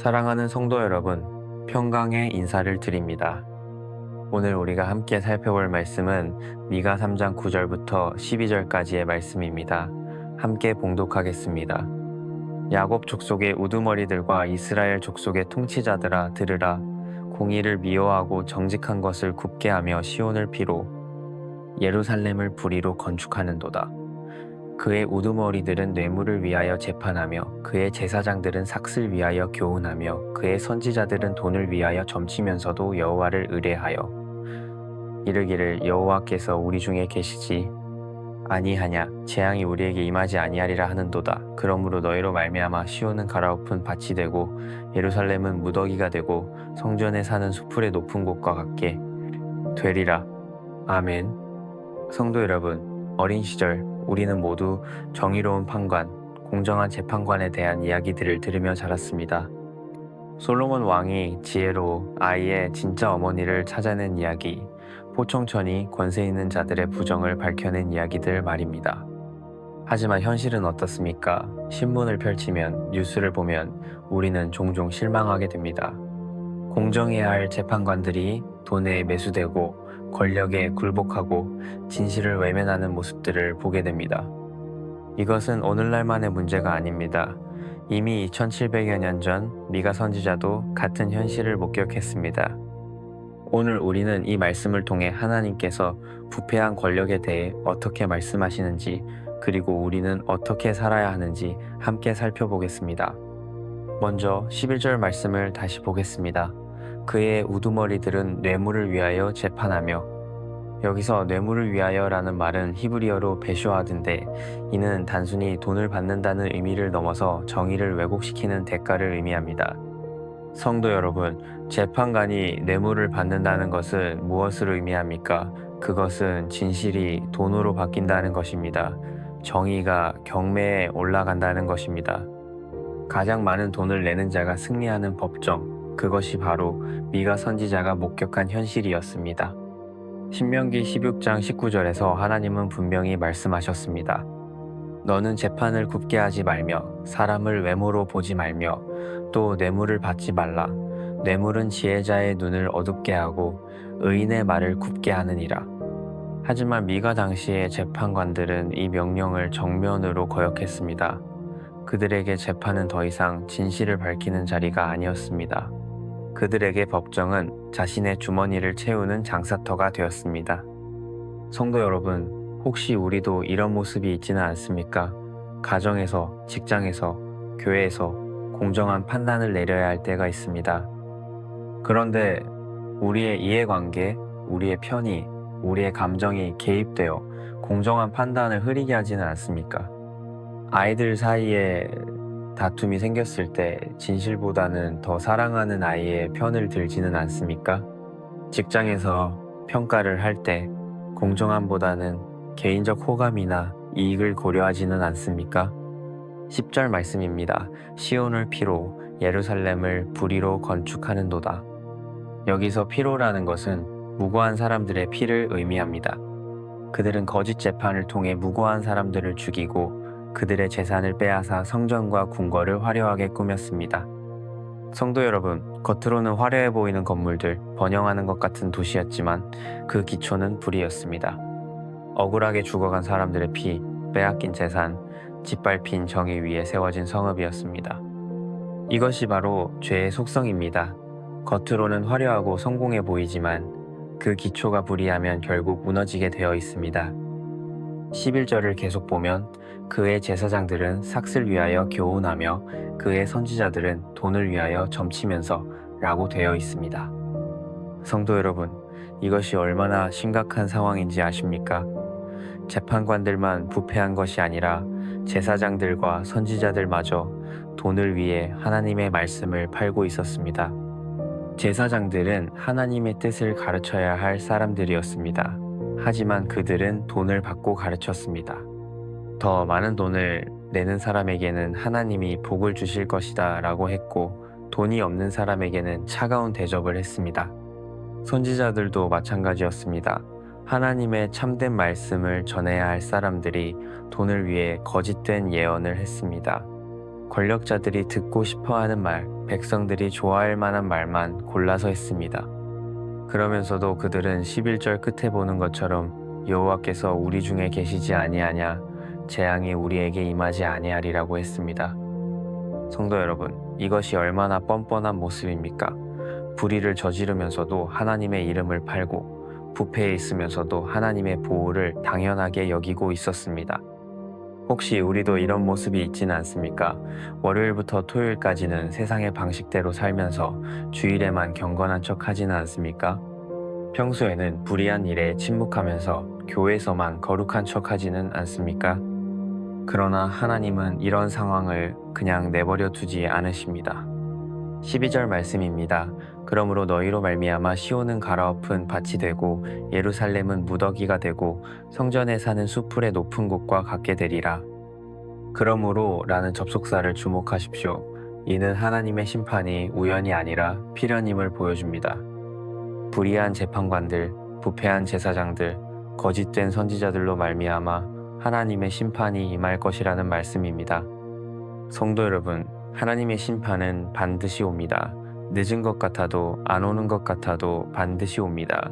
사랑하는 성도 여러분, 평강의 인사를 드립니다. 오늘 우리가 함께 살펴볼 말씀은 미가 3장 9절부터 12절까지의 말씀입니다. 함께 봉독하겠습니다. 야곱 족속의 우두머리들과 이스라엘 족속의 통치자들아 들으라. 공의를 미워하고 정직한 것을 굽게 하며 시온을 피로 예루살렘을 불의로 건축하는도다. 그의 우두머리들은 뇌물을 위하여 재판하며 그의 제사장들은 삭슬 위하여 교훈하며 그의 선지자들은 돈을 위하여 점치면서도 여호와를 의뢰하여 이르기를 여호와께서 우리 중에 계시지 아니하냐 재앙이 우리에게 임하지 아니하리라 하는도다. 그러므로 너희로 말미암아 시온은 갈아엎은 밭이 되고 예루살렘은 무더기가 되고 성전에 사는 수풀의 높은 곳과 같게 되리라. 아멘. 성도 여러분, 어린 시절 우리는 모두 정의로운 판관, 공정한 재판관에 대한 이야기들을 들으며 자랐습니다. 솔로몬 왕이 지혜로 아이의 진짜 어머니를 찾아낸 이야기, 포청천이 권세 있는 자들의 부정을 밝혀낸 이야기들 말입니다. 하지만 현실은 어떻습니까? 신문을 펼치면, 뉴스를 보면 우리는 종종 실망하게 됩니다. 공정해야 할 재판관들이 돈에 매수되고 권력에 굴복하고 진실을 외면하는 모습들을 보게 됩니다. 이것은 오늘날만의 문제가 아닙니다. 이미 2700여 년 전 미가 선지자도 같은 현실을 목격했습니다. 오늘 우리는 이 말씀을 통해 하나님께서 부패한 권력에 대해 어떻게 말씀하시는지, 그리고 우리는 어떻게 살아야 하는지 함께 살펴보겠습니다. 먼저 11절 말씀을 다시 보겠습니다. 그의 우두머리들은 뇌물을 위하여 재판하며, 여기서 뇌물을 위하여라는 말은 히브리어로 베쇼아드인데 이는 단순히 돈을 받는다는 의미를 넘어서 정의를 왜곡시키는 대가를 의미합니다. 성도 여러분, 재판관이 뇌물을 받는다는 것은 무엇을 의미합니까? 그것은 진실이 돈으로 바뀐다는 것입니다. 정의가 경매에 올라간다는 것입니다. 가장 많은 돈을 내는 자가 승리하는 법정, 그것이 바로 미가 선지자가 목격한 현실이었습니다. 신명기 16장 19절에서 하나님은 분명히 말씀하셨습니다. 너는 재판을 굽게 하지 말며 사람을 외모로 보지 말며 또 뇌물을 받지 말라. 뇌물은 지혜자의 눈을 어둡게 하고 의인의 말을 굽게 하느니라. 하지만 미가 당시의 재판관들은 이 명령을 정면으로 거역했습니다. 그들에게 재판은 더 이상 진실을 밝히는 자리가 아니었습니다. 그들에게 법정은 자신의 주머니를 채우는 장사터가 되었습니다. 성도 여러분, 혹시 우리도 이런 모습이 있지는 않습니까? 가정에서, 직장에서, 교회에서 공정한 판단을 내려야 할 때가 있습니다. 그런데 우리의 이해관계, 우리의 편의, 우리의 감정이 개입되어 공정한 판단을 흐리게 하지는 않습니까? 아이들 사이에 다툼이 생겼을 때 진실보다는 더 사랑하는 아이의 편을 들지는 않습니까? 직장에서 평가를 할 때 공정함보다는 개인적 호감이나 이익을 고려하지는 않습니까? 10절 말씀입니다. 시온을 피로 예루살렘을 불의로 건축하는도다. 여기서 피로라는 것은 무고한 사람들의 피를 의미합니다. 그들은 거짓 재판을 통해 무고한 사람들을 죽이고 그들의 재산을 빼앗아 성전과 궁궐을 화려하게 꾸몄습니다. 성도 여러분, 겉으로는 화려해 보이는 건물들, 번영하는 것 같은 도시였지만 그 기초는 불의였습니다. 억울하게 죽어간 사람들의 피, 빼앗긴 재산, 짓밟힌 정의 위에 세워진 성읍이었습니다. 이것이 바로 죄의 속성입니다. 겉으로는 화려하고 성공해 보이지만 그 기초가 불의하면 결국 무너지게 되어 있습니다. 11절을 계속 보면 그의 제사장들은 삭슬 위하여 교훈하며 그의 선지자들은 돈을 위하여 점치면서 라고 되어 있습니다. 성도 여러분, 이것이 얼마나 심각한 상황인지 아십니까? 재판관들만 부패한 것이 아니라 제사장들과 선지자들마저 돈을 위해 하나님의 말씀을 팔고 있었습니다. 제사장들은 하나님의 뜻을 가르쳐야 할 사람들이었습니다. 하지만 그들은 돈을 받고 가르쳤습니다. 더 많은 돈을 내는 사람에게는 하나님이 복을 주실 것이다 라고 했고 돈이 없는 사람에게는 차가운 대접을 했습니다. 선지자들도 마찬가지였습니다. 하나님의 참된 말씀을 전해야 할 사람들이 돈을 위해 거짓된 예언을 했습니다. 권력자들이 듣고 싶어하는 말, 백성들이 좋아할 만한 말만 골라서 했습니다. 그러면서도 그들은 11절 끝에 보는 것처럼 여호와께서 우리 중에 계시지 아니하냐, 재앙이 우리에게 임하지 아니하리라고 했습니다. 성도 여러분, 이것이 얼마나 뻔뻔한 모습입니까? 불의를 저지르면서도 하나님의 이름을 팔고 부패해 있으면서도 하나님의 보호를 당연하게 여기고 있었습니다. 혹시 우리도 이런 모습이 있지는 않습니까? 월요일부터 토요일까지는 세상의 방식대로 살면서 주일에만 경건한 척 하지는 않습니까? 평소에는 불의한 일에 침묵하면서 교회에서만 거룩한 척 하지는 않습니까? 그러나 하나님은 이런 상황을 그냥 내버려 두지 않으십니다. 12절 말씀입니다. 그러므로 너희로 말미암아 시온은 갈아엎은 밭이 되고 예루살렘은 무더기가 되고 성전에 사는 수풀의 높은 곳과 같게 되리라. 그러므로 라는 접속사를 주목하십시오. 이는 하나님의 심판이 우연이 아니라 필연임을 보여줍니다. 불의한 재판관들, 부패한 제사장들, 거짓된 선지자들로 말미암아 하나님의 심판이 임할 것이라는 말씀입니다. 성도 여러분, 하나님의 심판은 반드시 옵니다. 늦은 것 같아도 안 오는 것 같아도 반드시 옵니다.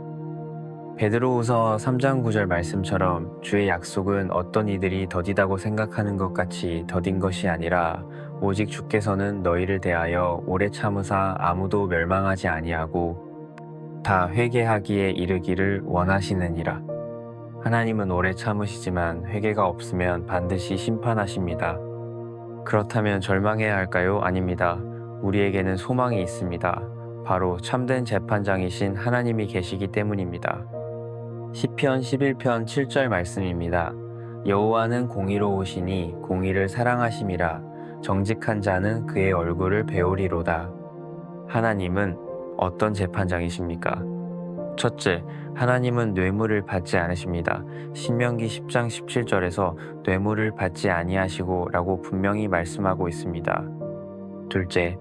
베드로후서 3장 9절 말씀처럼 주의 약속은 어떤 이들이 더디다고 생각하는 것 같이 더딘 것이 아니라 오직 주께서는 너희를 대하여 오래 참으사 아무도 멸망하지 아니하고 다 회개하기에 이르기를 원하시느니라. 하나님은 오래 참으시지만 회개가 없으면 반드시 심판하십니다. 그렇다면 절망해야 할까요? 아닙니다. 우리에게는 소망이 있습니다. 바로 참된 재판장이신 하나님이 계시기 때문입니다. 시편 11편 7절 말씀입니다. 여호와는 공의로우시니 공의를 사랑하심이라 정직한 자는 그의 얼굴을 배우리로다. 하나님은 어떤 재판장이십니까? 첫째, 하나님은 뇌물을 받지 않으십니다. 신명기 10장 17절에서 뇌물을 받지 아니하시고 라고 분명히 말씀하고 있습니다. 둘째,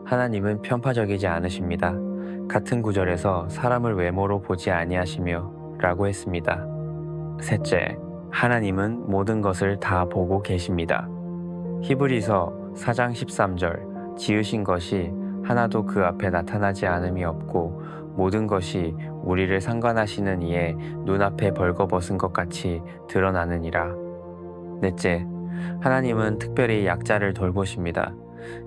하나님은 편파적이지 않으십니다. 같은 구절에서 사람을 외모로 보지 아니하시며 라고 했습니다. 셋째, 하나님은 모든 것을 다 보고 계십니다. 히브리서 4장 13절, 지으신 것이 하나도 그 앞에 나타나지 않음이 없고 모든 것이 우리를 상관하시는 이에 눈앞에 벌거벗은 것 같이 드러나느니라. 넷째, 하나님은 특별히 약자를 돌보십니다.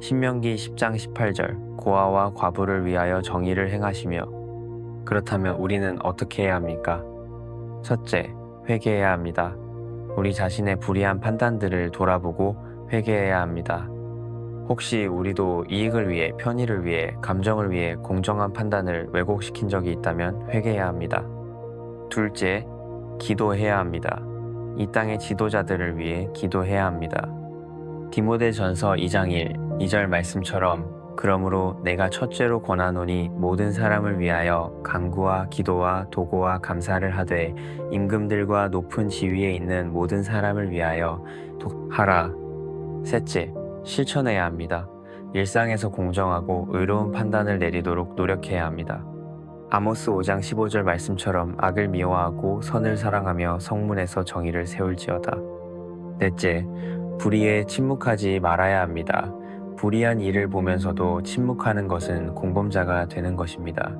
신명기 10장 18절, 고아와 과부를 위하여 정의를 행하시며. 그렇다면 우리는 어떻게 해야 합니까? 첫째, 회개해야 합니다. 우리 자신의 불의한 판단들을 돌아보고 회개해야 합니다. 혹시 우리도 이익을 위해, 편의를 위해, 감정을 위해 공정한 판단을 왜곡시킨 적이 있다면 회개해야 합니다. 둘째, 기도해야 합니다. 이 땅의 지도자들을 위해 기도해야 합니다. 디모데전서 2장 1, 2절 말씀처럼 그러므로 내가 첫째로 권하노니 모든 사람을 위하여 간구와 기도와 도고와 감사를 하되 임금들과 높은 지위에 있는 모든 사람을 위하여 하라. 셋째, 실천해야 합니다. 일상에서 공정하고 의로운 판단을 내리도록 노력해야 합니다. 아모스 5장 15절 말씀처럼 악을 미워하고 선을 사랑하며 성문에서 정의를 세울지어다. 넷째, 불의에 침묵하지 말아야 합니다. 불의한 일을 보면서도 침묵하는 것은 공범자가 되는 것입니다.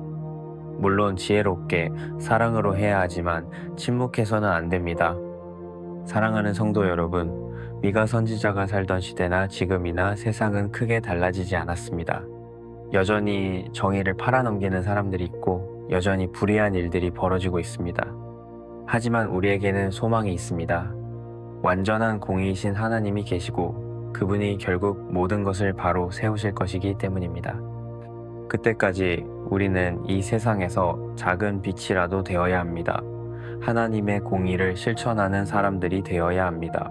물론 지혜롭게 사랑으로 해야 하지만 침묵해서는 안 됩니다. 사랑하는 성도 여러분, 미가 선지자가 살던 시대나 지금이나 세상은 크게 달라지지 않았습니다. 여전히 정의를 팔아넘기는 사람들이 있고 여전히 불의한 일들이 벌어지고 있습니다. 하지만 우리에게는 소망이 있습니다. 완전한 공의이신 하나님이 계시고 그분이 결국 모든 것을 바로 세우실 것이기 때문입니다. 그때까지 우리는 이 세상에서 작은 빛이라도 되어야 합니다. 하나님의 공의를 실천하는 사람들이 되어야 합니다.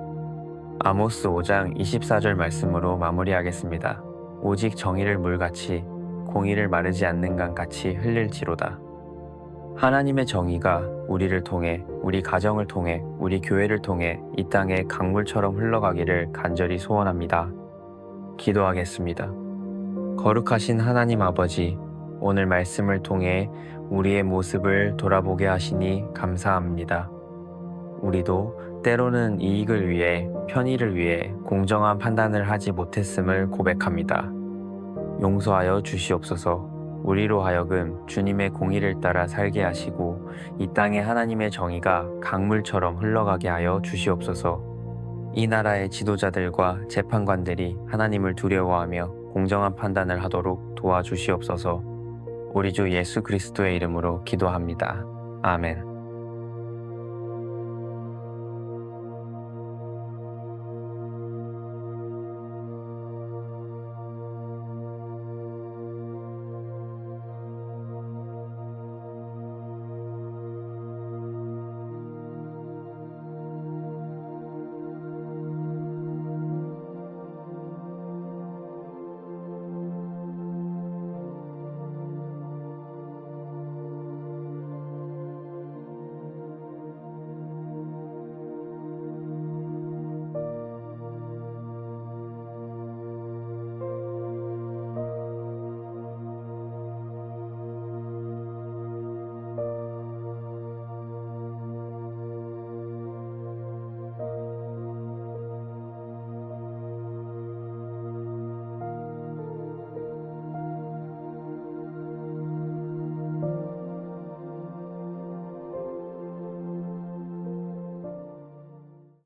아모스 5장 24절 말씀으로 마무리하겠습니다. 오직 정의를 물같이 공의를 마르지 않는 강같이 흘릴지로다. 하나님의 정의가 우리를 통해, 우리 가정을 통해, 우리 교회를 통해 이 땅에 강물처럼 흘러가기를 간절히 소원합니다. 기도하겠습니다. 거룩하신 하나님 아버지, 오늘 말씀을 통해 우리의 모습을 돌아보게 하시니 감사합니다. 우리도 때로는 이익을 위해, 편의를 위해 공정한 판단을 하지 못했음을 고백합니다. 용서하여 주시옵소서. 우리로 하여금 주님의 공의를 따라 살게 하시고 이 땅에 하나님의 정의가 강물처럼 흘러가게 하여 주시옵소서. 이 나라의 지도자들과 재판관들이 하나님을 두려워하며 공정한 판단을 하도록 도와주시옵소서. 우리 주 예수 그리스도의 이름으로 기도합니다. 아멘.